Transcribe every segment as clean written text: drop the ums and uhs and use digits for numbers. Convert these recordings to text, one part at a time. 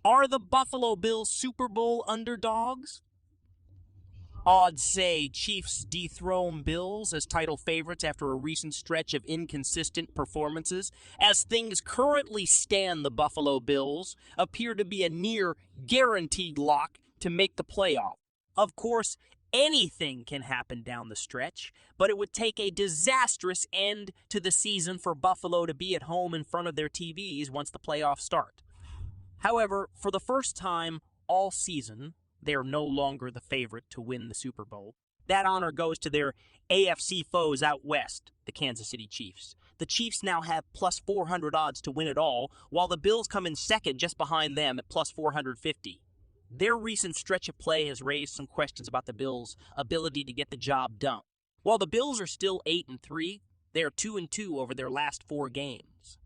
Are the Buffalo Bills Super Bowl underdogs? Odds say Chiefs dethrone Bills as title favorites after a recent stretch of inconsistent performances. As things currently stand, the Buffalo Bills appear to be a near guaranteed lock to make the playoff. Of course, anything can happen down the stretch, but it would take a disastrous end to the season for Buffalo to be at home in front of their TVs once the playoffs start. However, for the first time all season, they are no longer the favorite to win the Super Bowl. That honor goes to their AFC foes out west, the Kansas City Chiefs. The Chiefs now have plus 400 odds to win it all, while the Bills come in second just behind them at plus 450. Their recent stretch of play has raised some questions about the Bills' ability to get the job done. While the Bills are still 8-3, they are 2-2 over their last 4 games.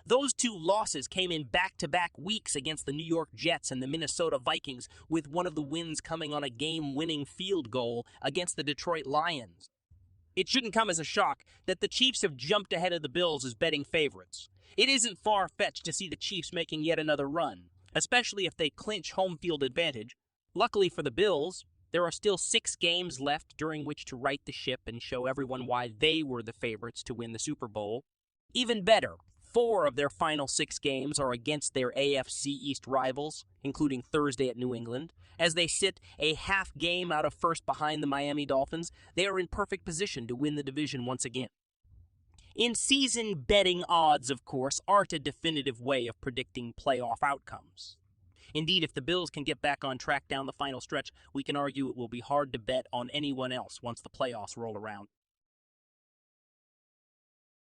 Those 2 losses came in back-to-back weeks against the New York Jets and the Minnesota Vikings, with one of the wins coming on a game-winning field goal against the Detroit Lions. It shouldn't come as a shock that the Chiefs have jumped ahead of the Bills as betting favorites. It isn't far-fetched to see the Chiefs making yet another run, especially if they clinch home field advantage. Luckily for the Bills, there are still 6 games left during which to right the ship and show everyone why they were the favorites to win the Super Bowl. Even better, 4 of their final 6 games are against their AFC East rivals, including Thursday at New England. As they sit a half game out of first behind the Miami Dolphins, they are in perfect position to win the division once again. In-season betting odds, of course, aren't a definitive way of predicting playoff outcomes. Indeed, if the Bills can get back on track down the final stretch, we can argue it will be hard to bet on anyone else once the playoffs roll around.